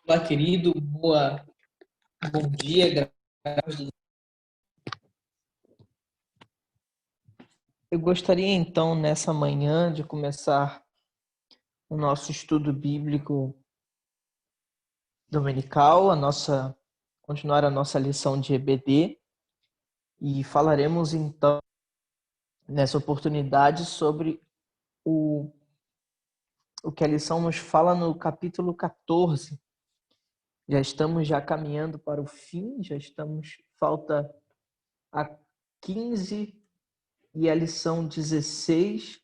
Olá, querido. Bom dia. Eu gostaria então, nessa manhã, de começar o nosso estudo bíblico dominical, continuar a nossa lição de EBD, e falaremos então, nessa oportunidade, sobre o que a lição nos fala no capítulo 14. Já estamos caminhando para o fim, falta a 15 e a lição 16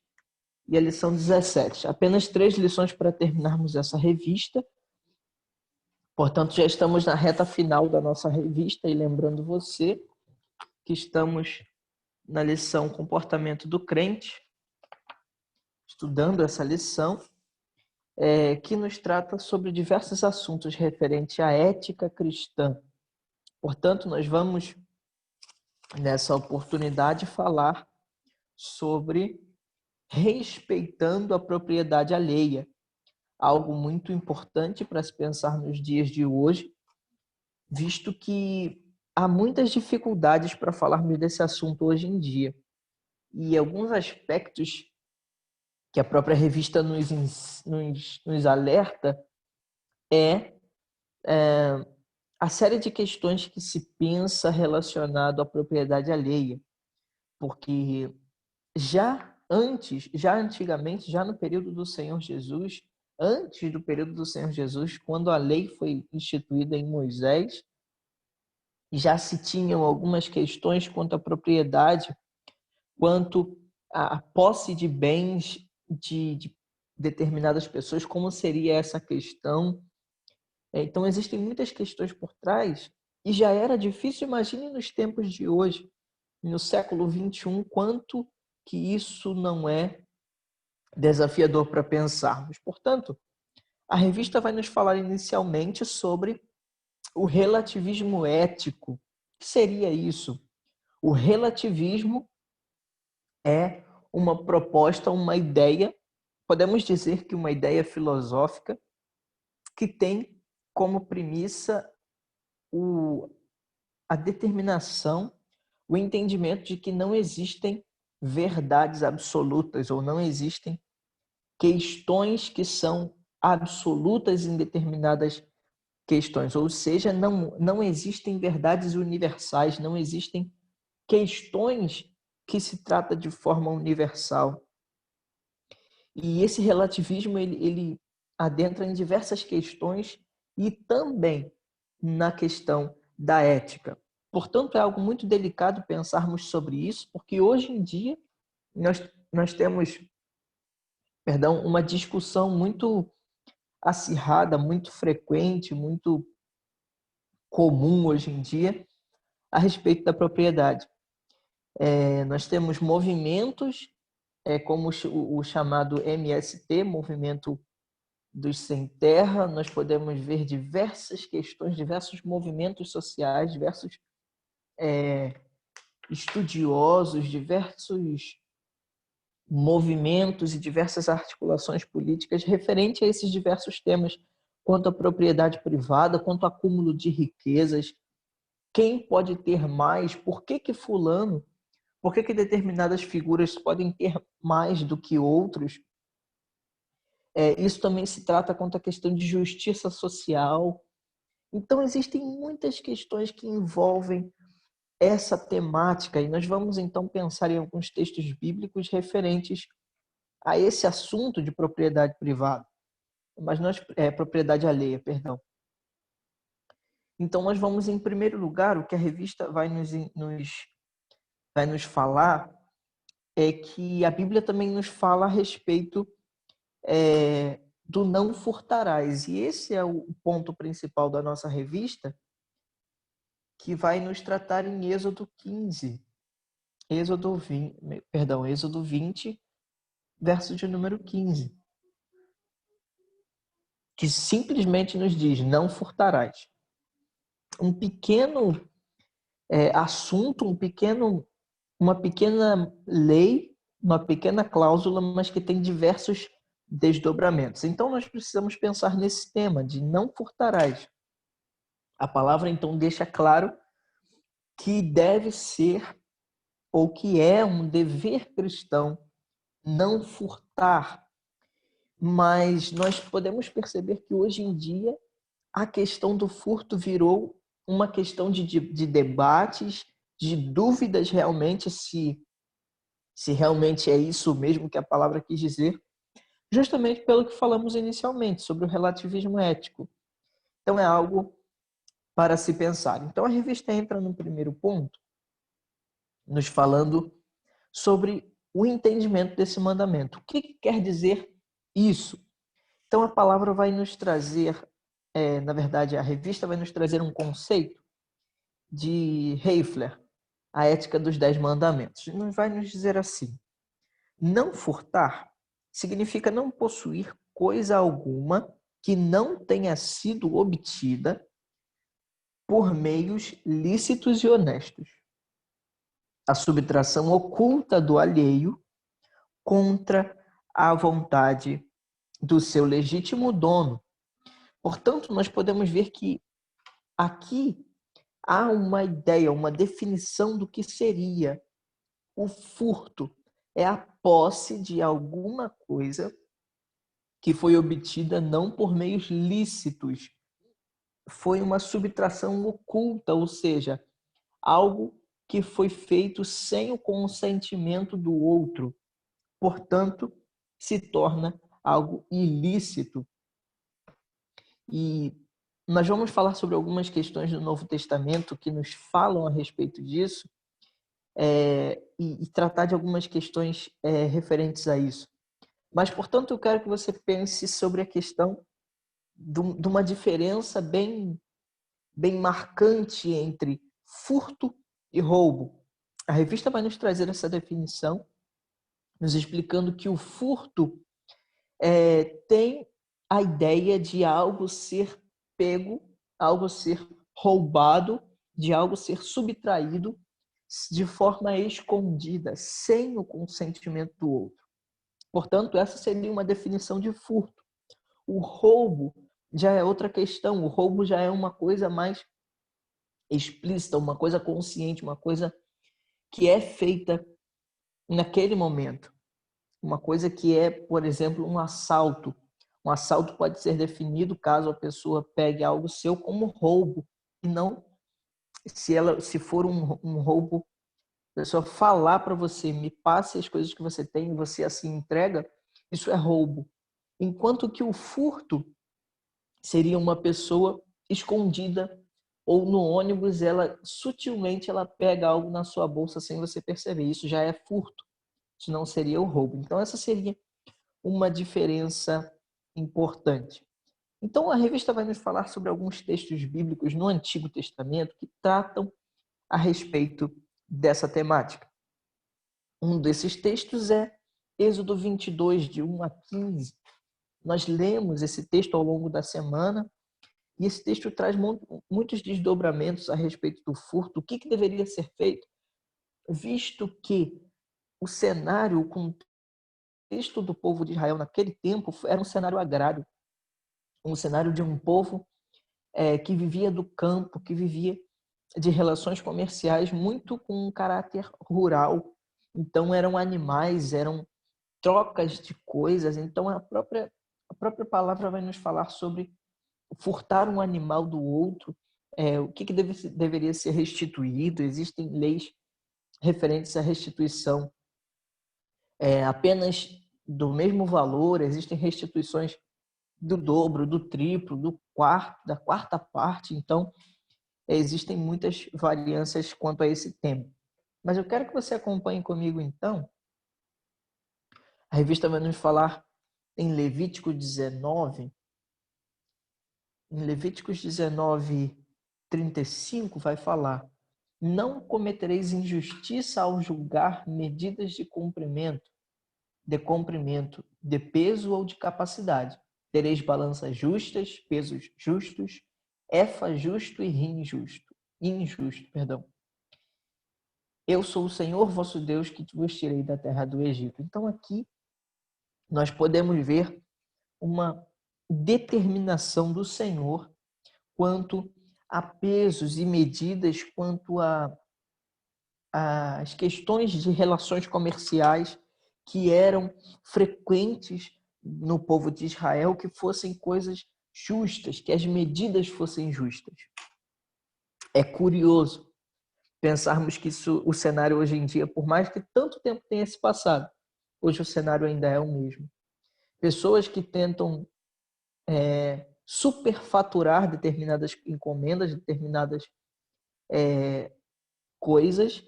e a lição 17. Apenas 3 lições para terminarmos essa revista. Portanto, já estamos na reta final da nossa revista e lembrando você que estamos na lição Comportamento do Crente, estudando essa lição, que nos trata sobre diversos assuntos referentes à ética cristã. Portanto, nós vamos, nessa oportunidade, falar sobre respeitando a propriedade alheia, algo muito importante para se pensar nos dias de hoje, visto que há muitas dificuldades para falarmos desse assunto hoje em dia. E alguns aspectos que a própria revista nos alerta é a série de questões que se pensa relacionado à propriedade alheia. Porque já antigamente, já no período do Senhor Jesus, antes do período do Senhor Jesus, quando a lei foi instituída em Moisés, já se tinham algumas questões quanto à propriedade, quanto à posse de bens de determinadas pessoas, como seria essa questão. Então, existem muitas questões por trás e já era difícil, imagine nos tempos de hoje, no século XXI, quanto que isso não é desafiador para pensarmos. Portanto, a revista vai nos falar inicialmente sobre o relativismo ético. O que seria isso? O relativismo é uma proposta, uma ideia, podemos dizer que uma ideia filosófica que tem como premissa a determinação, o entendimento de que não existem verdades absolutas ou não existem questões que são absolutas em determinadas questões, ou seja, não existem verdades universais, não existem questões que se trata de forma universal. E esse relativismo ele adentra em diversas questões e também na questão da ética. Portanto, é algo muito delicado pensarmos sobre isso, porque hoje em dia nós temos, uma discussão muito acirrada, muito frequente, muito comum hoje em dia a respeito da propriedade. Nós temos movimentos como o chamado MST, Movimento dos Sem Terra. Nós podemos ver diversas questões, diversos movimentos sociais, diversos estudiosos, diversos movimentos e diversas articulações políticas referente a esses diversos temas, quanto à propriedade privada, quanto ao acúmulo de riquezas, quem pode ter mais, por que determinadas figuras podem ter mais do que outros. Isso também se trata quanto à questão de justiça social. Então, existem muitas questões que envolvem essa temática e nós vamos, então, pensar em alguns textos bíblicos referentes a esse assunto de propriedade privada, mas propriedade alheia, perdão. Então, nós vamos, em primeiro lugar, o que a revista vai nos falar é que a Bíblia também nos fala a respeito do não furtarás. E esse é o ponto principal da nossa revista, que vai nos tratar em Êxodo 15. Êxodo 20, verso de número 15. Que simplesmente nos diz, não furtarás. Um pequeno assunto, uma pequena lei, uma pequena cláusula, mas que tem diversos desdobramentos. Então, nós precisamos pensar nesse tema de não furtarás. A palavra, então, deixa claro que deve ser ou que é um dever cristão não furtar. Mas nós podemos perceber que hoje em dia a questão do furto virou uma questão de debates, de dúvidas realmente se realmente é isso mesmo que a palavra quis dizer, justamente pelo que falamos inicialmente, sobre o relativismo ético. Então é algo para se pensar. Então a revista entra no primeiro ponto, nos falando sobre o entendimento desse mandamento. O que quer dizer isso? Então a palavra vai nos trazer, na verdade a revista vai nos trazer um conceito de Heifler, a ética dos 10 mandamentos. Vai nos dizer assim: não furtar significa não possuir coisa alguma que não tenha sido obtida por meios lícitos e honestos. A subtração oculta do alheio contra a vontade do seu legítimo dono. Portanto, nós podemos ver que aqui há uma ideia, uma definição do que seria o furto. É a posse de alguma coisa que foi obtida não por meios lícitos. Foi uma subtração oculta, ou seja, algo que foi feito sem o consentimento do outro. Portanto, se torna algo ilícito. E nós vamos falar sobre algumas questões do Novo Testamento que nos falam a respeito disso, e tratar de algumas questões referentes a isso. Mas, portanto, eu quero que você pense sobre a questão de uma diferença bem marcante entre furto e roubo. A revista vai nos trazer essa definição, nos explicando que o furto tem a ideia de algo ser pego, algo ser roubado, de algo ser subtraído de forma escondida, sem o consentimento do outro. Portanto, essa seria uma definição de furto. O roubo já é outra questão. O roubo já é uma coisa mais explícita, uma coisa consciente, uma coisa que é feita naquele momento. Uma coisa que é, por exemplo, um assalto. Um assalto pode ser definido caso a pessoa pegue algo seu como roubo, e não se for um roubo, a pessoa falar para você, me passe as coisas que você tem e você assim entrega, isso é roubo. Enquanto que o furto seria uma pessoa escondida ou no ônibus, ela sutilmente ela pega algo na sua bolsa sem você perceber. Isso já é furto, isso não seria o roubo. Então essa seria uma diferença importante. Então a revista vai nos falar sobre alguns textos bíblicos no Antigo Testamento que tratam a respeito dessa temática. Um desses textos é Êxodo 22, de 1 a 15. Nós lemos esse texto ao longo da semana e esse texto traz muitos desdobramentos a respeito do furto, o que deveria ser feito, visto que o cenário, o contexto do povo de Israel naquele tempo era um cenário agrário, um cenário de um povo que vivia do campo, que vivia de relações comerciais muito com um caráter rural. Então eram animais, eram trocas de coisas. Então a própria palavra vai nos falar sobre furtar um animal do outro, o que deveria ser restituído. Existem leis referentes à restituição apenas do mesmo valor, existem restituições do dobro, do triplo, da quarta parte. Então, existem muitas variâncias quanto a esse tema. Mas eu quero que você acompanhe comigo, então. A revista vai nos falar em Levítico 19. Em Levíticos 19, 35, vai falar: não cometereis injustiça ao julgar medidas de comprimento, de peso ou de capacidade. Tereis balanças justas, pesos justos, efa justo e rim injusto. Eu sou o Senhor vosso Deus que vos tirei da terra do Egito. Então aqui nós podemos ver uma determinação do Senhor quanto a pesos e medidas, quanto as questões de relações comerciais que eram frequentes no povo de Israel, que fossem coisas justas, que as medidas fossem justas. É curioso pensarmos que o cenário hoje em dia, por mais que tanto tempo tenha se passado, hoje o cenário ainda é o mesmo. Pessoas que tentam superfaturar determinadas encomendas, determinadas coisas,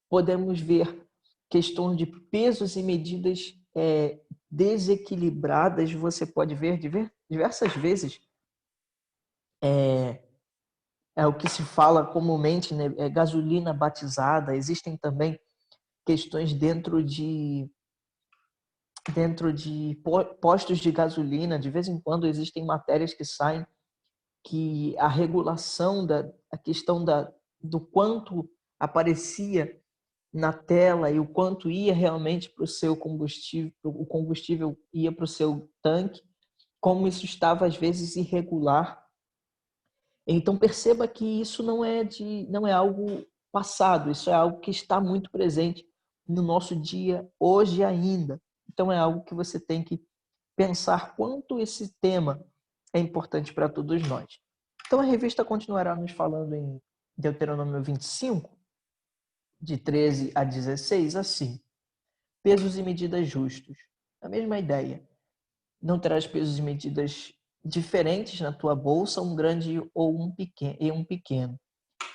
podemos ver questões de pesos e medidas desequilibradas. Você pode ver diversas vezes é o que se fala comumente, né? Gasolina batizada. Existem também questões dentro de postos de gasolina. De vez em quando existem matérias que saem que a regulação a questão do quanto aparecia na tela e o quanto ia realmente para o seu combustível, o combustível ia para o seu tanque, como isso estava às vezes irregular. Então perceba que isso não é algo passado, isso é algo que está muito presente no nosso dia hoje ainda. Então é algo que você tem que pensar quanto esse tema é importante para todos nós. Então a revista continuará nos falando em Deuteronômio 25, de 13 a 16, assim: pesos e medidas justos. A mesma ideia. Não terás pesos e medidas diferentes na tua bolsa, um grande ou um pequeno.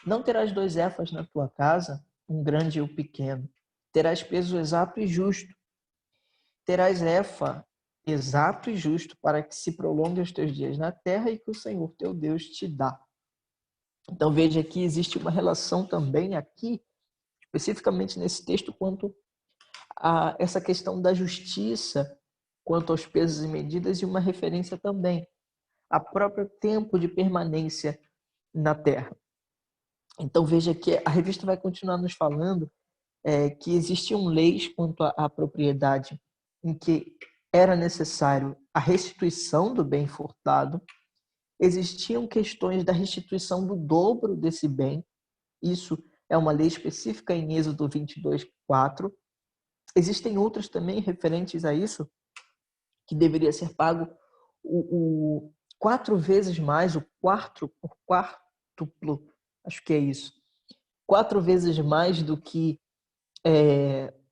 Não terás 2 éfas na tua casa, um grande ou pequeno. Terás peso exato e justo. Terás éfa exato e justo, para que se prolongue os teus dias na terra e que o Senhor teu Deus te dá. Então veja que existe uma relação também aqui, especificamente nesse texto, quanto a essa questão da justiça, quanto aos pesos e medidas, e uma referência também a próprio tempo de permanência na terra. Então veja que a revista vai continuar nos falando que existiam leis quanto à propriedade em que era necessário a restituição do bem furtado, existiam questões da restituição do dobro desse bem, isso é uma lei específica em Êxodo 22:4. Existem outras também referentes a isso, que deveria ser pago o 4 vezes mais, o quartuplo, acho que é isso, 4 vezes mais do que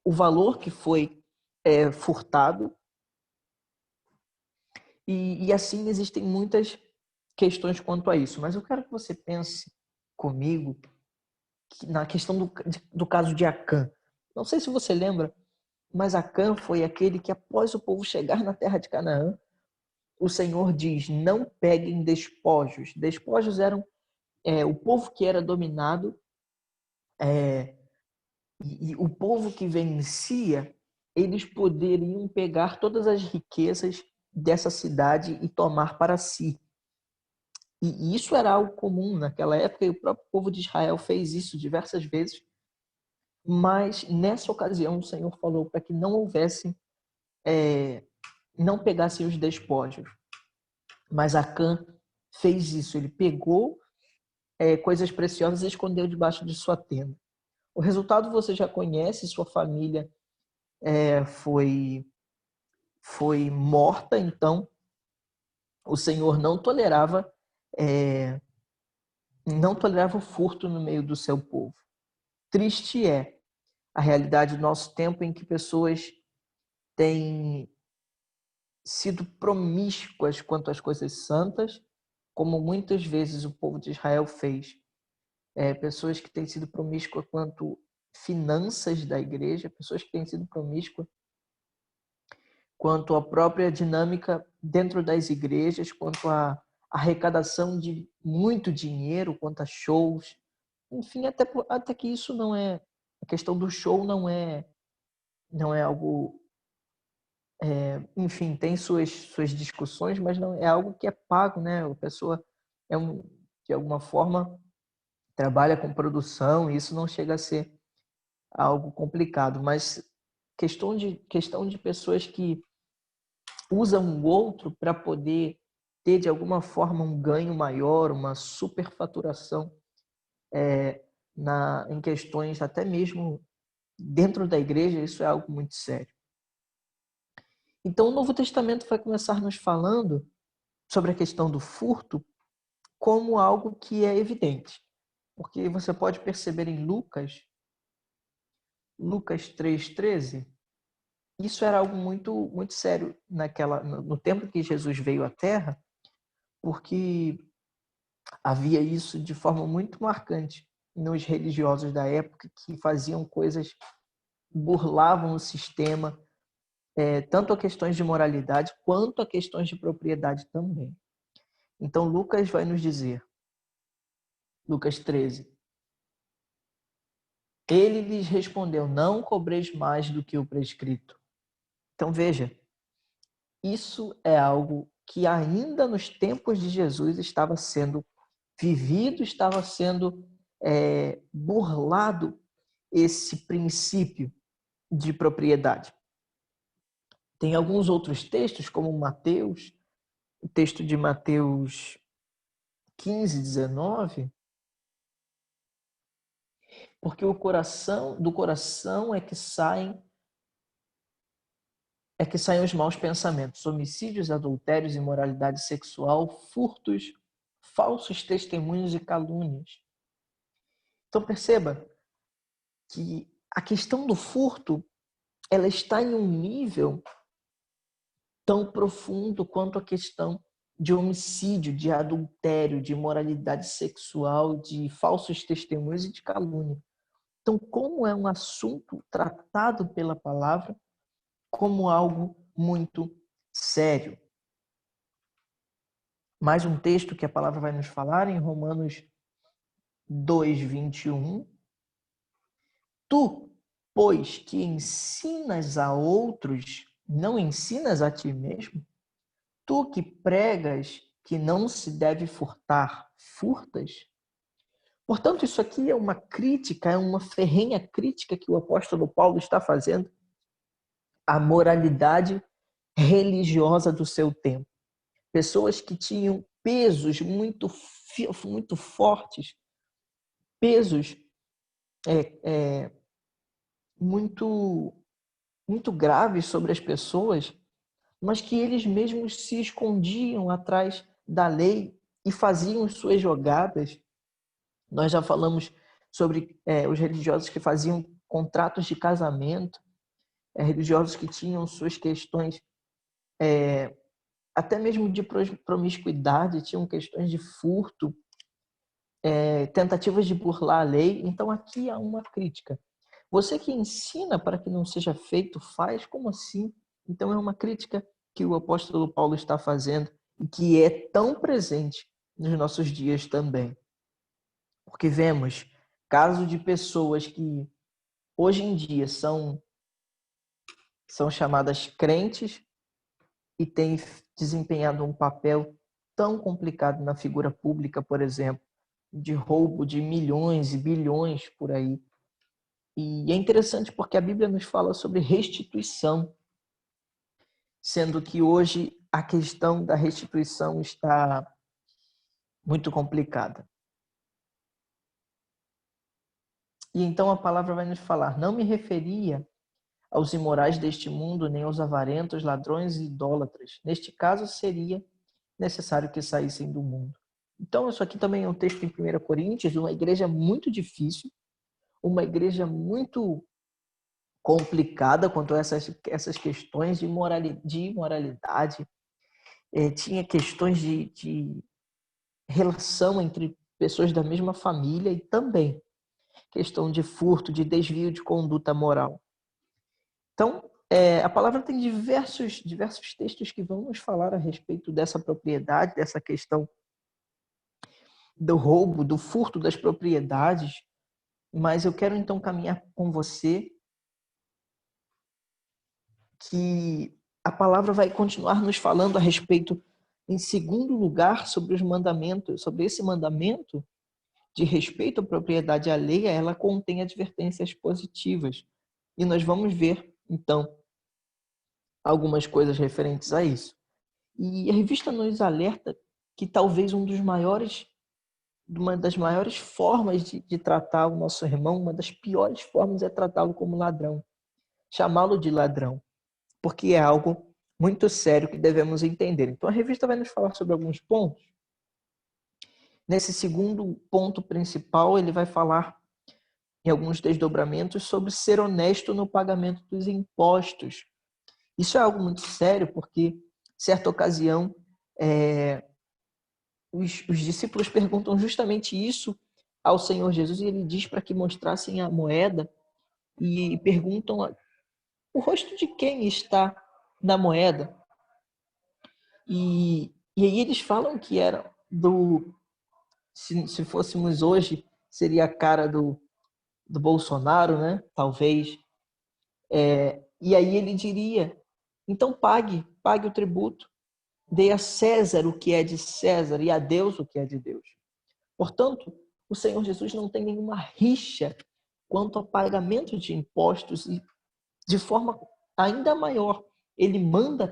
o valor que foi furtado. E assim existem muitas questões quanto a isso. Mas eu quero que você pense comigo na questão do caso de Acã. Não sei se você lembra, mas Acã foi aquele que, após o povo chegar na terra de Canaã, o Senhor diz: não peguem despojos. Despojos eram o povo que era dominado, e o povo que vencia, eles poderiam pegar todas as riquezas dessa cidade e tomar para si. E isso era algo comum naquela época, e o próprio povo de Israel fez isso diversas vezes. Mas nessa ocasião o Senhor falou para que não houvesse, não pegassem os despojos. Mas Acã fez isso, ele pegou coisas preciosas e escondeu debaixo de sua tenda. O resultado você já conhece, sua família foi morta. Então o Senhor não tolerava o furto no meio do seu povo. Triste é a realidade do nosso tempo, em que pessoas têm sido promíscuas quanto às coisas santas, como muitas vezes o povo de Israel fez. Pessoas que têm sido promíscuas quanto finanças da igreja, pessoas que têm sido promíscuas quanto à própria dinâmica dentro das igrejas, quanto à arrecadação de muito dinheiro, quanto a shows. Enfim, até que isso não é... A questão do show não é algo... Enfim, tem suas discussões, mas não é algo que é pago, né? A pessoa, de alguma forma, trabalha com produção, e isso não chega a ser algo complicado. Mas questão de pessoas que usa um outro para poder ter, de alguma forma, um ganho maior, uma superfaturação em questões até mesmo dentro da igreja, isso é algo muito sério. Então, o Novo Testamento vai começar nos falando sobre a questão do furto como algo que é evidente. Porque você pode perceber em Lucas 3:13, isso era algo muito, muito sério no tempo que Jesus veio à Terra, porque havia isso de forma muito marcante nos religiosos da época que faziam coisas, burlavam o sistema, tanto a questões de moralidade quanto a questões de propriedade também. Então, Lucas vai nos dizer, Lucas 13, ele lhes respondeu, não cobreis mais do que o prescrito. Então, veja, isso é algo que ainda nos tempos de Jesus estava sendo vivido, estava sendo burlado esse princípio de propriedade. Tem alguns outros textos, como Mateus, o texto de Mateus 15:19, porque do coração é que saem os maus pensamentos, homicídios, adultérios, imoralidade sexual, furtos, falsos testemunhos e calúnias. Então perceba que a questão do furto, ela está em um nível tão profundo quanto a questão de homicídio, de adultério, de imoralidade sexual, de falsos testemunhos e de calúnia. Então, como é um assunto tratado pela palavra como algo muito sério. Mais um texto que a palavra vai nos falar em Romanos 2:21. Tu, pois, que ensinas a outros, não ensinas a ti mesmo? Tu que pregas que não se deve furtar, furtas? Portanto, isso aqui é uma crítica, é uma ferrenha crítica que o apóstolo Paulo está fazendo à moralidade religiosa do seu tempo. Pessoas que tinham pesos muito fortes, pesos muito, muito graves sobre as pessoas, mas que eles mesmos se escondiam atrás da lei e faziam suas jogadas. Nós já falamos sobre os religiosos que faziam contratos de casamento, religiosos que tinham suas questões até mesmo de promiscuidade, tinham questões de furto, tentativas de burlar a lei. Então aqui há uma crítica. Você que ensina para que não seja feito, faz? Como assim? Então é uma crítica que o apóstolo Paulo está fazendo e que é tão presente nos nossos dias também. Porque vemos casos de pessoas que hoje em dia são chamadas crentes e têm desempenhado um papel tão complicado na figura pública, por exemplo, de roubo de milhões e bilhões por aí. E é interessante porque a Bíblia nos fala sobre restituição, sendo que hoje a questão da restituição está muito complicada. E então a palavra vai nos falar, não me referia aos imorais deste mundo, nem aos avarentos, ladrões e idólatras. Neste caso, seria necessário que saíssem do mundo. Então, isso aqui também é um texto em 1 Coríntios, uma igreja muito difícil, uma igreja muito complicada quanto a essas questões de imoralidade. Tinha questões de relação entre pessoas da mesma família e também questão de furto, de desvio de conduta moral. Então, a palavra tem diversos textos que vão nos falar a respeito dessa propriedade, dessa questão do roubo, do furto das propriedades, mas eu quero então caminhar com você que a palavra vai continuar nos falando a respeito, em segundo lugar, sobre os mandamentos, sobre esse mandamento de respeito à propriedade alheia, ela contém advertências positivas. E nós vamos ver, então, algumas coisas referentes a isso. E a revista nos alerta que talvez uma das maiores formas de tratar o nosso irmão, uma das piores formas é tratá-lo como ladrão, chamá-lo de ladrão, porque é algo muito sério que devemos entender. Então a revista vai nos falar sobre alguns pontos. Nesse segundo ponto principal, ele vai falar em alguns desdobramentos sobre ser honesto no pagamento dos impostos. Isso é algo muito sério, porque, certa ocasião, os discípulos perguntam justamente isso ao Senhor Jesus e ele diz para que mostrassem a moeda e perguntam o rosto de quem está na moeda. E aí eles falam que era se fôssemos hoje, seria a cara do Bolsonaro, né? Talvez. E aí ele diria, então pague o tributo, dê a César o que é de César e a Deus o que é de Deus. Portanto, o Senhor Jesus não tem nenhuma rixa quanto ao pagamento de impostos e, de forma ainda maior, ele manda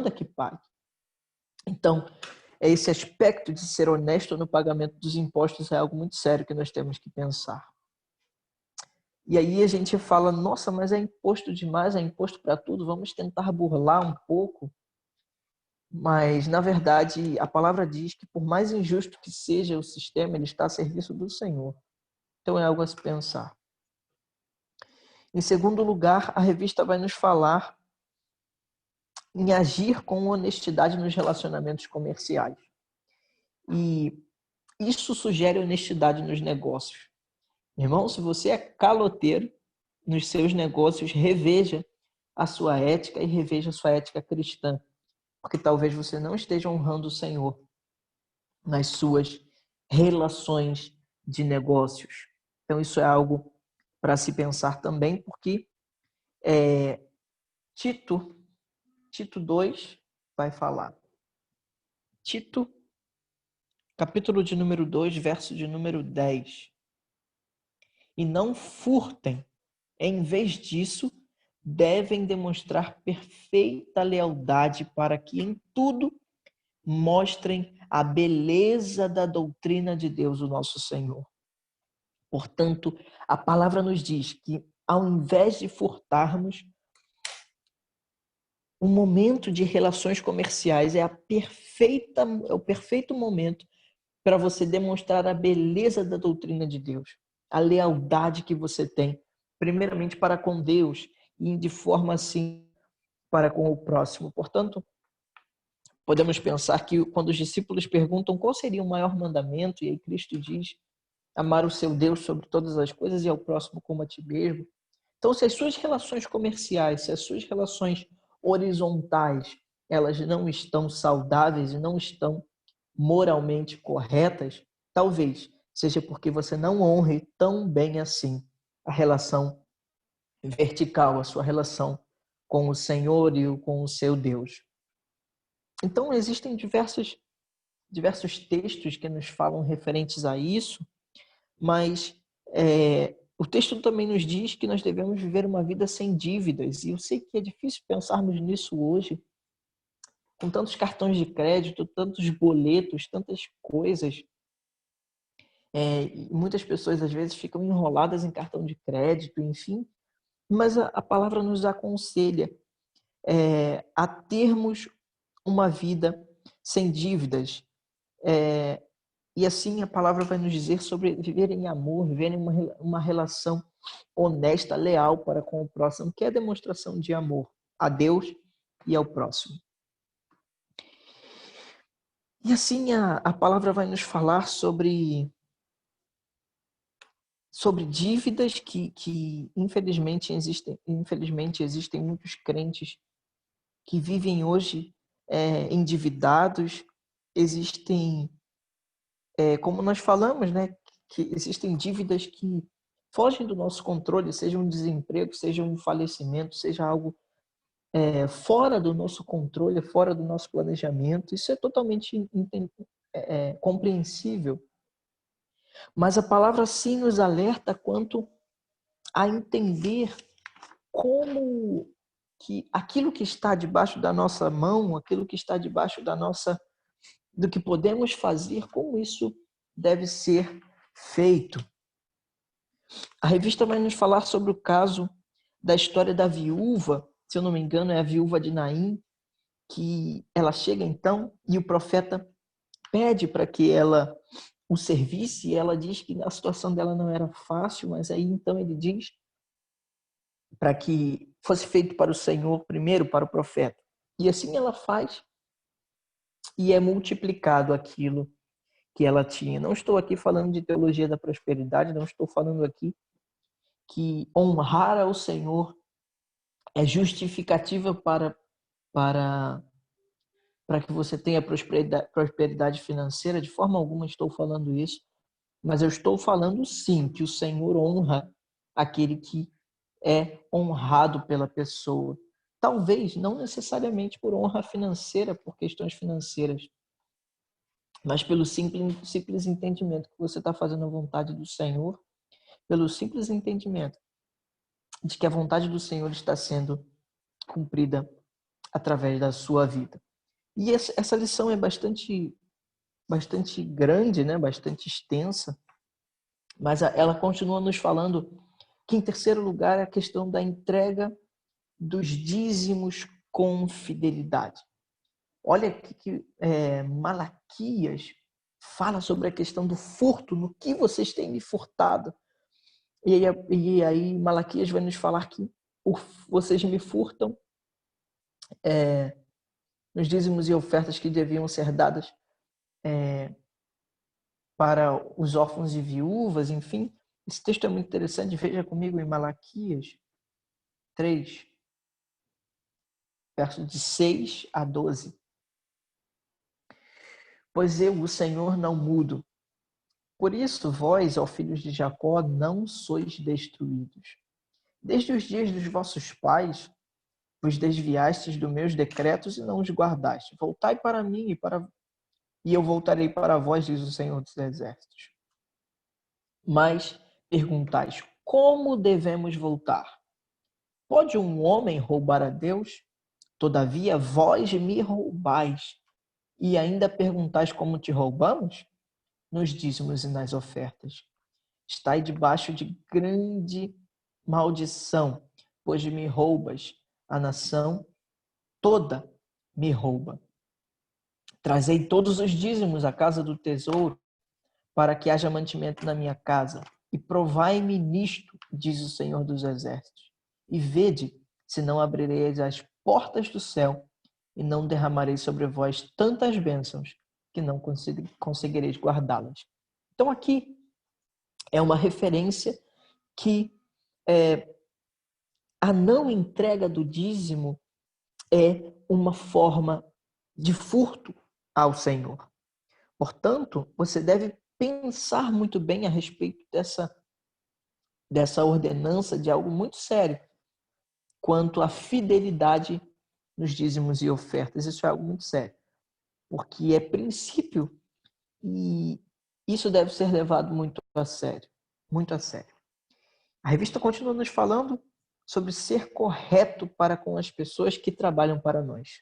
que pague. Então, esse aspecto de ser honesto no pagamento dos impostos é algo muito sério que nós temos que pensar. E aí a gente fala, nossa, mas é imposto demais, é imposto para tudo, vamos tentar burlar um pouco. Mas, na verdade, a palavra diz que por mais injusto que seja o sistema, ele está a serviço do Senhor. Então é algo a se pensar. Em segundo lugar, a revista vai nos falar em agir com honestidade nos relacionamentos comerciais. E isso sugere honestidade nos negócios. Irmão, se você é caloteiro nos seus negócios, reveja a sua ética e reveja a sua ética cristã, porque talvez você não esteja honrando o Senhor nas suas relações de negócios. Então isso é algo para se pensar também, porque Tito 2 vai falar. Tito, capítulo de número 2, verso de número 10. E não furtem, em vez disso, devem demonstrar perfeita lealdade para que em tudo mostrem a beleza da doutrina de Deus, o nosso Senhor. Portanto, a palavra nos diz que, ao invés de furtarmos, o momento de relações comerciais é o perfeito momento para você demonstrar a beleza da doutrina de Deus, a lealdade que você tem, primeiramente para com Deus e de forma assim para com o próximo. Portanto, podemos pensar que quando os discípulos perguntam qual seria o maior mandamento, e aí Cristo diz, amar o seu Deus sobre todas as coisas e ao próximo como a ti mesmo. Então, se as suas relações comerciais, se as suas relações horizontais, elas não estão saudáveis e não estão moralmente corretas, talvez seja porque você não honre tão bem assim a relação vertical, a sua relação com o Senhor e com o seu Deus. Então, existem diversos textos que nos falam referentes a isso, mas o texto também nos diz que nós devemos viver uma vida sem dívidas, e eu sei que é difícil pensarmos nisso hoje, com tantos cartões de crédito, tantos boletos, tantas coisas. E muitas pessoas às vezes ficam enroladas em cartão de crédito, enfim, mas a palavra nos aconselha a termos uma vida sem dívidas. E assim a palavra vai nos dizer sobre viver em amor, viver em uma relação honesta, leal para com o próximo, que é a demonstração de amor a Deus e ao próximo. E assim a palavra vai nos falar sobre dívidas que infelizmente existem muitos crentes que vivem hoje endividados. Existem, como nós falamos, né, que existem dívidas que fogem do nosso controle, seja um desemprego, seja um falecimento, seja algo fora do nosso controle, fora do nosso planejamento. Isso é totalmente compreensível. Mas a palavra sim nos alerta quanto a entender como que aquilo que está debaixo da nossa mão, aquilo que está debaixo do que podemos fazer, como isso deve ser feito. A revista vai nos falar sobre o caso da história da viúva, se eu não me engano, é a viúva de Naim, que ela chega então e o profeta pede para que ela o servisse, e ela diz que a situação dela não era fácil, mas aí então ele diz para que fosse feito para o Senhor primeiro, para o profeta. E assim ela faz e é multiplicado aquilo que ela tinha. Não estou aqui falando de teologia da prosperidade, não estou falando aqui que honrar ao Senhor é justificativa para que você tenha prosperidade financeira. De forma alguma estou falando isso, mas eu estou falando sim que o Senhor honra aquele que é honrado pela pessoa. Talvez não necessariamente por honra financeira, por questões financeiras, mas pelo simples entendimento que você está fazendo a vontade do Senhor, pelo simples entendimento de que a vontade do Senhor está sendo cumprida através da sua vida. E essa lição é bastante grande, né? Bastante extensa, mas ela continua nos falando que, em terceiro lugar, é a questão da entrega dos dízimos com fidelidade. Olha que Malaquias fala sobre a questão do furto, no que vocês têm me furtado. E aí Malaquias vai nos falar que vocês me furtam nos dízimos e ofertas que deviam ser dadas para os órfãos e viúvas, enfim. Esse texto é muito interessante, veja comigo em Malaquias 3, versos de 6 a 12. Pois eu, o Senhor, não mudo. Por isso, vós, ó filhos de Jacó, não sois destruídos. Desde os dias dos vossos pais, vos desviastes dos meus decretos e não os guardaste. Voltai para mim e eu voltarei para vós, diz o Senhor dos Exércitos. Mas perguntais, como devemos voltar? Pode um homem roubar a Deus? Todavia, vós me roubais. E ainda perguntais como te roubamos? Nos dízimos e nas ofertas. Estai debaixo de grande maldição, pois me roubas. A nação toda me rouba. Trazei todos os dízimos à casa do tesouro, para que haja mantimento na minha casa. E provai-me nisto, diz o Senhor dos Exércitos. E vede, se não abrirei as portas do céu, e não derramarei sobre vós tantas bênçãos, que não conseguireis guardá-las. Então aqui é uma referência que a não entrega do dízimo é uma forma de furto ao Senhor. Portanto, você deve pensar muito bem a respeito dessa ordenança de algo muito sério, quanto à fidelidade nos dízimos e ofertas. Isso é algo muito sério, porque é princípio e isso deve ser levado muito a sério, muito a sério. A revista continua nos falando sobre ser correto para com as pessoas que trabalham para nós.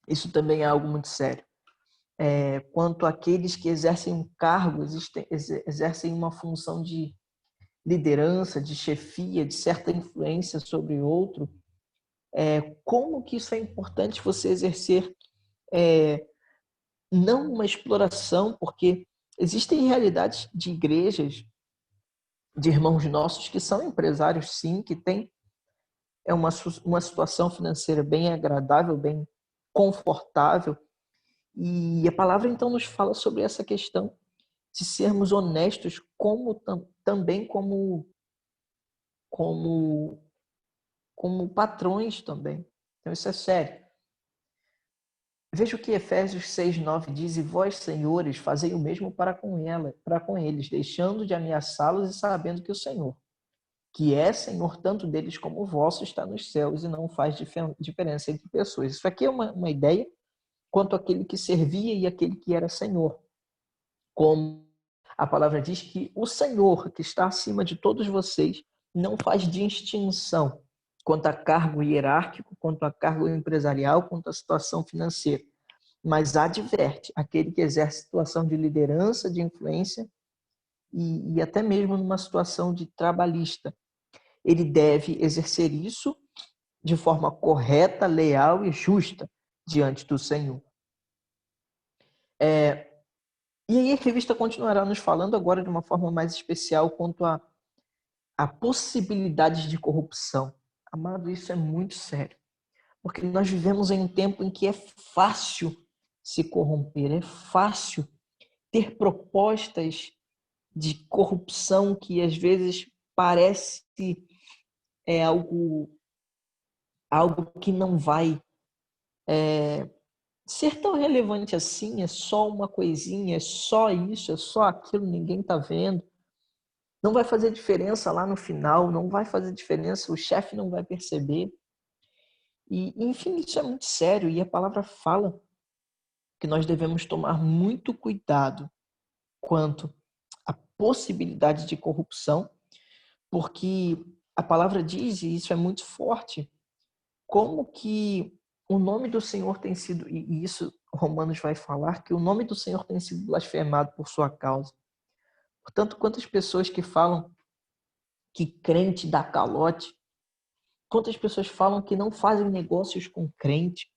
Isso também é algo muito sério. Quanto àqueles que exercem um cargo, exercem uma função de liderança, de chefia, de certa influência sobre outro, como que isso é importante você exercer não uma exploração, porque existem realidades de igrejas, de irmãos nossos que são empresários sim, que têm uma situação financeira bem agradável, bem confortável, e a palavra então nos fala sobre essa questão de sermos honestos também como patrões também. Então isso é sério. Veja o que Efésios 6:9 diz: e vós, senhores, fazei o mesmo para com eles, deixando de ameaçá-los e sabendo que o Senhor, que é Senhor tanto deles como o vosso, está nos céus e não faz diferença entre pessoas. Isso aqui é uma ideia quanto àquele que servia e aquele que era Senhor. Como a palavra diz que o Senhor, que está acima de todos vocês, não faz distinção quanto a cargo hierárquico, quanto a cargo empresarial, quanto a situação financeira. Mas adverte aquele que exerce situação de liderança, de influência e até mesmo numa situação de trabalhista. Ele deve exercer isso de forma correta, leal e justa diante do Senhor. E aí a revista continuará nos falando agora de uma forma mais especial quanto a possibilidades de corrupção. Amado, isso é muito sério. Porque nós vivemos em um tempo em que é fácil se corromper, é fácil ter propostas de corrupção que às vezes parece algo que não vai ser tão relevante assim, é só uma coisinha, é só isso, é só aquilo, ninguém está vendo. Não vai fazer diferença lá no final, não vai fazer diferença, o chefe não vai perceber. E, enfim, isso é muito sério e a palavra fala que nós devemos tomar muito cuidado quanto à possibilidade de corrupção, porque a palavra diz, e isso é muito forte, como que o nome do Senhor tem sido, e isso Romanos vai falar, que o nome do Senhor tem sido blasfemado por sua causa. Portanto, quantas pessoas que falam que crente dá calote, quantas pessoas falam que não fazem negócios com crente.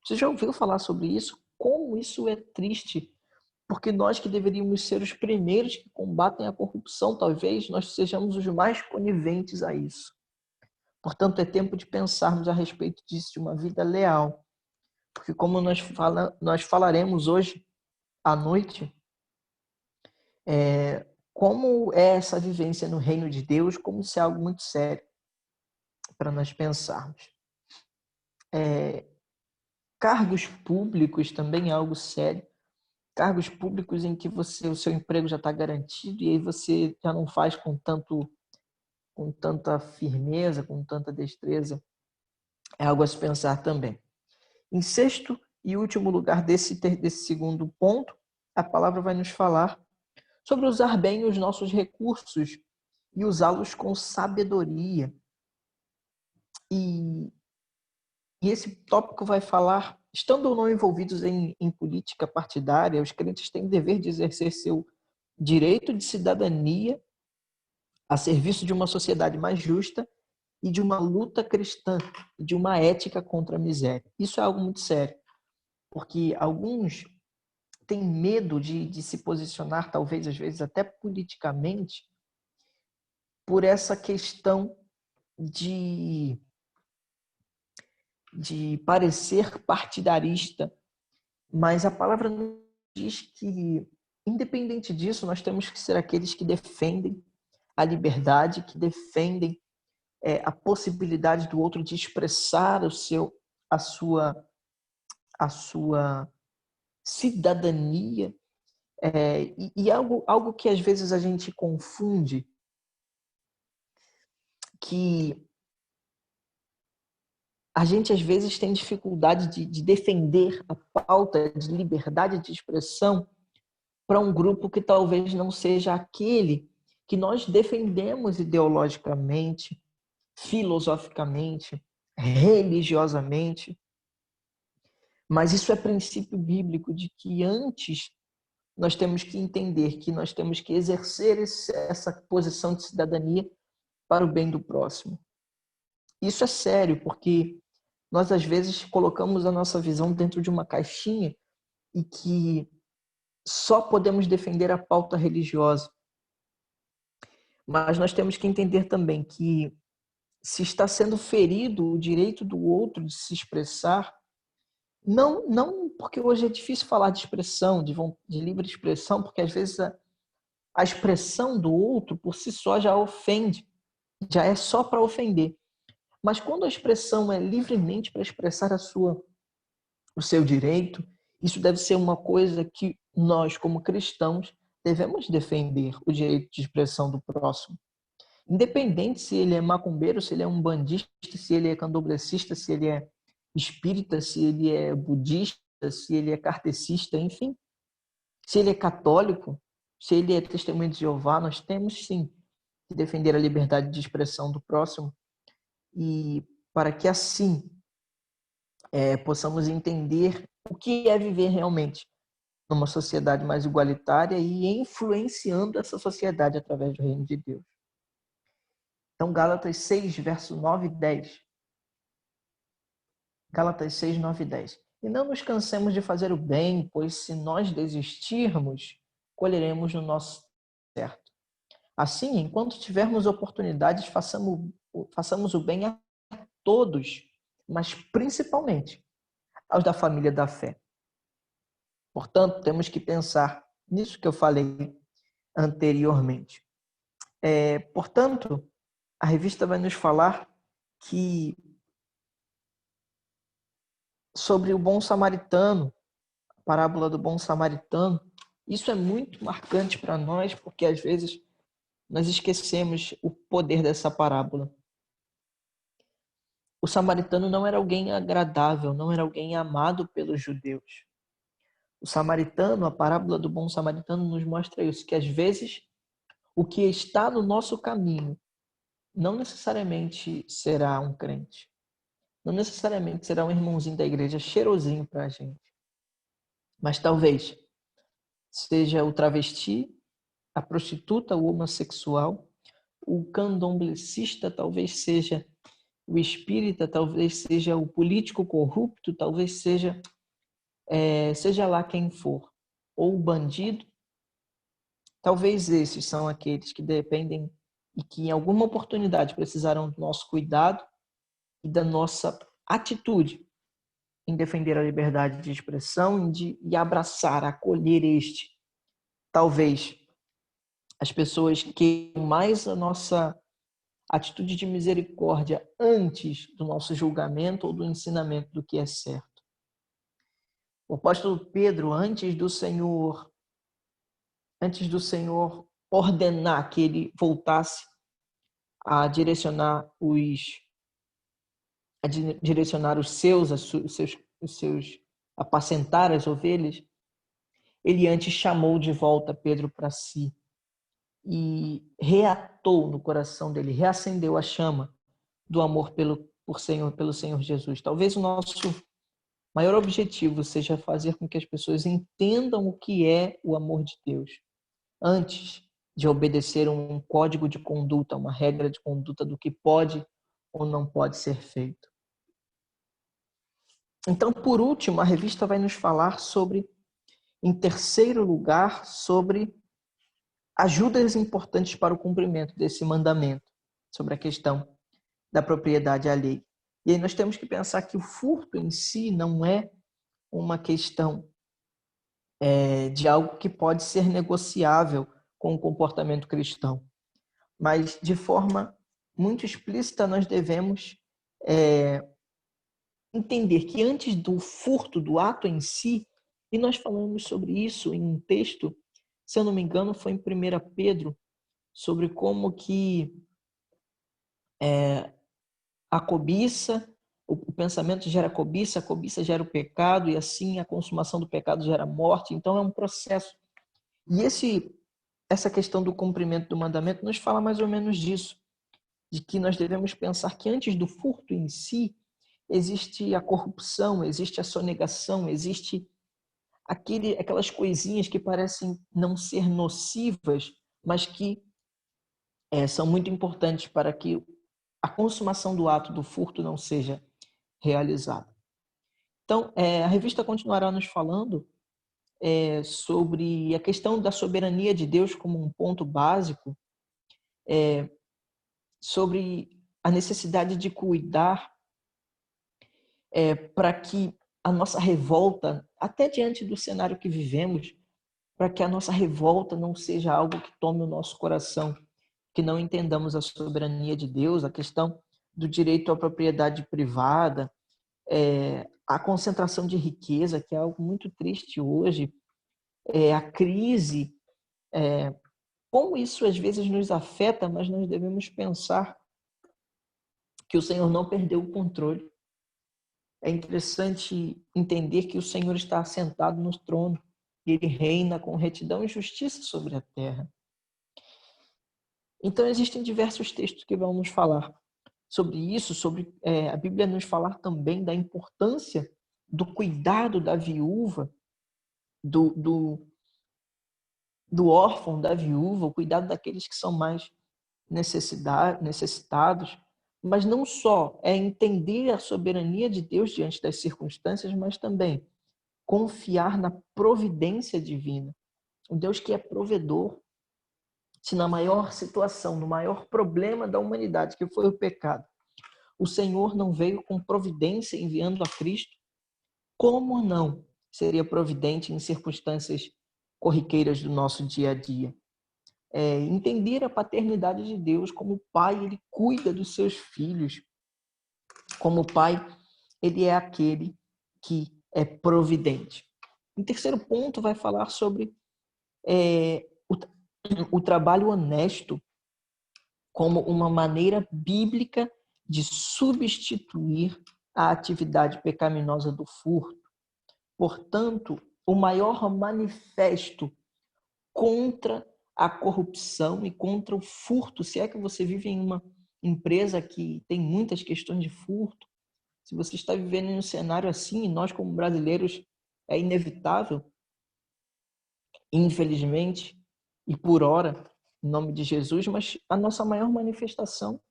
Você já ouviu falar sobre isso? Como isso é triste, porque nós que deveríamos ser os primeiros que combatem a corrupção, talvez nós sejamos os mais coniventes a isso. Portanto, é tempo de pensarmos a respeito disso, de uma vida leal. Porque como nós falaremos hoje à noite, como é essa vivência no reino de Deus, como se é algo muito sério para nós pensarmos. Cargos públicos também é algo sério. Cargos públicos em que o seu emprego já está garantido e aí você já não faz com tanta firmeza, com tanta destreza. É algo a se pensar também. Em sexto e último lugar desse segundo ponto, a palavra vai nos falar sobre usar bem os nossos recursos e usá-los com sabedoria. E esse tópico vai falar, estando ou não envolvidos em política partidária, os crentes têm o dever de exercer seu direito de cidadania a serviço de uma sociedade mais justa e de uma luta cristã, de uma ética contra a miséria. Isso é algo muito sério, porque alguns têm medo de se posicionar, talvez às vezes até politicamente, por essa questão de parecer partidarista, mas a palavra nos diz que, independente disso, nós temos que ser aqueles que defendem a liberdade, que defendem a possibilidade do outro de expressar a sua cidadania. E algo que às vezes a gente confunde, que a gente às vezes tem dificuldade de defender a pauta de liberdade de expressão para um grupo que talvez não seja aquele que nós defendemos ideologicamente, filosoficamente, religiosamente. Mas isso é princípio bíblico de que antes nós temos que entender que nós temos que exercer essa posição de cidadania para o bem do próximo. Isso é sério, porque nós às vezes colocamos a nossa visão dentro de uma caixinha e que só podemos defender a pauta religiosa. Mas nós temos que entender também que se está sendo ferido o direito do outro de se expressar, não porque hoje é difícil falar de expressão, de livre expressão, porque às vezes a expressão do outro por si só já ofende, já é só para ofender. Mas quando a expressão é livremente para expressar o seu direito, isso deve ser uma coisa que nós, como cristãos, devemos defender, o direito de expressão do próximo. Independente se ele é macumbeiro, se ele é umbandista, se ele é candomblessista, se ele é espírita, se ele é budista, se ele é kardecista, enfim. Se ele é católico, se ele é testemunha de Jeová, nós temos sim que defender a liberdade de expressão do próximo. E para que assim possamos entender o que é viver realmente numa sociedade mais igualitária e influenciando essa sociedade através do reino de Deus. Então, Gálatas 6, verso 9 e 10. Gálatas 6, 9 e 10. E não nos cansemos de fazer o bem, pois se nós desistirmos, colheremos no nosso certo. Assim, enquanto tivermos oportunidades, façamos o bem a todos, mas principalmente aos da família da fé. Portanto, temos que pensar nisso que eu falei anteriormente. Portanto, a revista vai nos falar que sobre o bom samaritano, a parábola do bom samaritano, isso é muito marcante para nós, porque às vezes nós esquecemos o poder dessa parábola. O samaritano não era alguém agradável, não era alguém amado pelos judeus. O samaritano, a parábola do bom samaritano nos mostra isso, que às vezes o que está no nosso caminho não necessariamente será um crente. Não necessariamente será um irmãozinho da igreja cheirosinho para a gente. Mas talvez seja o travesti, a prostituta, o homossexual, o candomblessista, talvez seja o espírita, talvez seja o político corrupto, talvez seja lá quem for, ou o bandido. Talvez esses são aqueles que dependem e que em alguma oportunidade precisarão do nosso cuidado e da nossa atitude em defender a liberdade de expressão e abraçar, acolher este. Talvez as pessoas queiram mais a nossa atitude de misericórdia antes do nosso julgamento ou do ensinamento do que é certo. O apóstolo Pedro, antes do Senhor ordenar que ele voltasse a direcionar os seus, apacentar as ovelhas, ele antes chamou de volta Pedro para si e reatou no coração dele, reacendeu a chama do amor pelo Senhor Jesus. Talvez o nosso maior objetivo seja fazer com que as pessoas entendam o que é o amor de Deus, antes de obedecer um código de conduta, uma regra de conduta do que pode ou não pode ser feito. Então, por último, a revista vai nos falar sobre, em terceiro lugar, sobre ajudas importantes para o cumprimento desse mandamento, sobre a questão da propriedade alheia. E aí nós temos que pensar que o furto em si não é uma questão de algo que pode ser negociável com o comportamento cristão. Mas, de forma muito explícita, nós devemos entender que antes do furto, do ato em si, e nós falamos sobre isso em um texto, se eu não me engano, foi em 1 Pedro, sobre como que a cobiça, o pensamento gera cobiça, a cobiça gera o pecado, e assim a consumação do pecado gera morte. Então é um processo. E essa questão do cumprimento do mandamento nos fala mais ou menos disso, de que nós devemos pensar que antes do furto em si, existe a corrupção, existe a sonegação, existe aquelas coisinhas que parecem não ser nocivas, mas que são muito importantes para que a consumação do ato do furto não seja realizada. Então, a revista continuará nos falando sobre a questão da soberania de Deus como um ponto básico, sobre a necessidade de cuidar para que a nossa revolta, até diante do cenário que vivemos, para que a nossa revolta não seja algo que tome o nosso coração, que não entendamos a soberania de Deus, a questão do direito à propriedade privada, a concentração de riqueza, que é algo muito triste hoje, a crise, como isso às vezes nos afeta, mas nós devemos pensar que o Senhor não perdeu o controle. É interessante entender que o Senhor está assentado no trono e Ele reina com retidão e justiça sobre a terra. Então existem diversos textos que vão nos falar sobre isso, sobre a Bíblia nos falar também da importância do cuidado da viúva, do órfão, da viúva, o cuidado daqueles que são mais necessitados, mas não só entender a soberania de Deus diante das circunstâncias, mas também confiar na providência divina. Um Deus que é provedor. Se na maior situação, no maior problema da humanidade, que foi o pecado, o Senhor não veio com providência enviando a Cristo, como não seria providente em circunstâncias corriqueiras do nosso dia a dia? Entender a paternidade de Deus, como Pai, Ele cuida dos seus filhos. Como Pai, Ele é aquele que é providente. Em terceiro ponto, vai falar sobre o trabalho honesto como uma maneira bíblica de substituir a atividade pecaminosa do furto. Portanto, o maior manifesto contra a corrupção e contra o furto, se é que você vive em uma empresa que tem muitas questões de furto, se você está vivendo em um cenário assim, e nós como brasileiros é inevitável, infelizmente, e por hora, em nome de Jesus, mas a nossa maior manifestação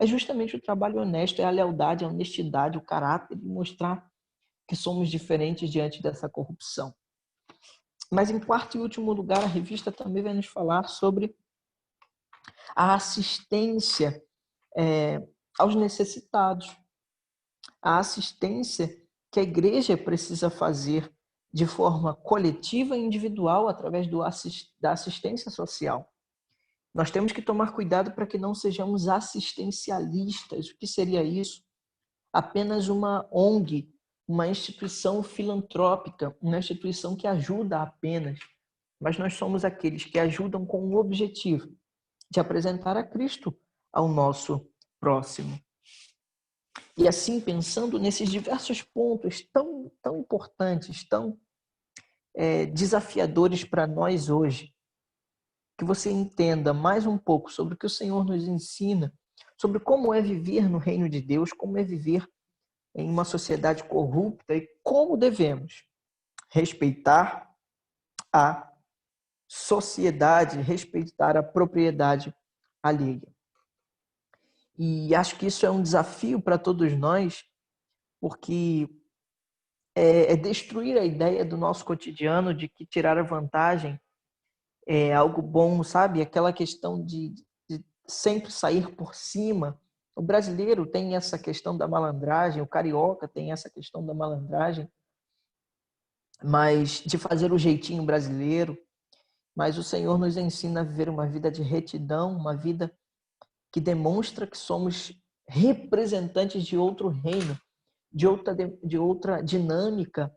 é justamente o trabalho honesto, é a lealdade, a honestidade, o caráter, de mostrar que somos diferentes diante dessa corrupção. Mas em quarto e último lugar, a revista também vai nos falar sobre a assistência aos necessitados. A assistência que a igreja precisa fazer de forma coletiva e individual através da assistência social. Nós temos que tomar cuidado para que não sejamos assistencialistas. O que seria isso? Apenas uma ONG, uma instituição filantrópica, uma instituição que ajuda apenas. Mas nós somos aqueles que ajudam com o objetivo de apresentar a Cristo ao nosso próximo. E assim, pensando nesses diversos pontos tão importantes, tão desafiadores para nós hoje, que você entenda mais um pouco sobre o que o Senhor nos ensina, sobre como é viver no reino de Deus, como é viver em uma sociedade corrupta e como devemos respeitar a sociedade, respeitar a propriedade alheia. E acho que isso é um desafio para todos nós, porque é destruir a ideia do nosso cotidiano de que tirar a vantagem é algo bom, sabe? Aquela questão de sempre sair por cima. O brasileiro tem essa questão da malandragem, o carioca tem essa questão da malandragem, mas de fazer o jeitinho brasileiro. Mas o Senhor nos ensina a viver uma vida de retidão, uma vida que demonstra que somos representantes de outro reino, de outra dinâmica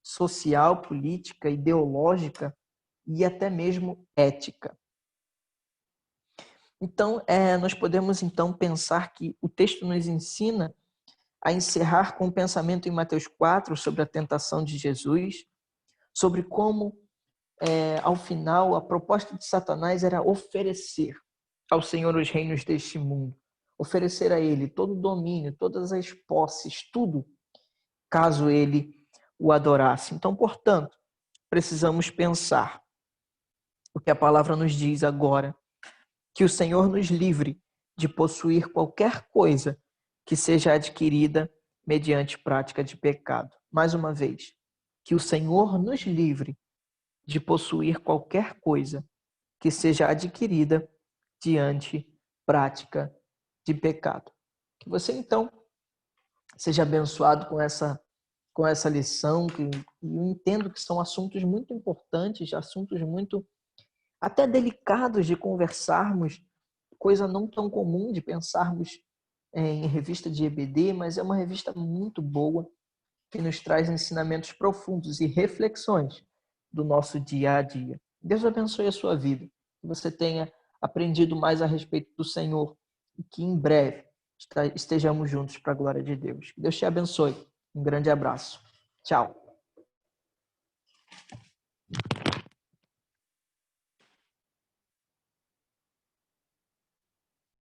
social, política, ideológica e até mesmo ética. Então, nós podemos então pensar que o texto nos ensina a encerrar com o pensamento em Mateus 4 sobre a tentação de Jesus, sobre como, ao final, a proposta de Satanás era oferecer ao Senhor os reinos deste mundo, oferecer a Ele todo o domínio, todas as posses, tudo, caso Ele o adorasse. Então, portanto, precisamos pensar o que a palavra nos diz agora, que o Senhor nos livre de possuir qualquer coisa que seja adquirida mediante prática de pecado. Mais uma vez, que o Senhor nos livre de possuir qualquer coisa que seja adquirida diante prática de pecado. Que você, então, seja abençoado com essa lição, que eu entendo que são assuntos muito importantes, assuntos muito até delicados de conversarmos, coisa não tão comum de pensarmos em revista de EBD, mas é uma revista muito boa, que nos traz ensinamentos profundos e reflexões do nosso dia a dia. Deus abençoe a sua vida, que você tenha aprendido mais a respeito do Senhor e que em breve estejamos juntos para a glória de Deus. Que Deus te abençoe. Um grande abraço. Tchau.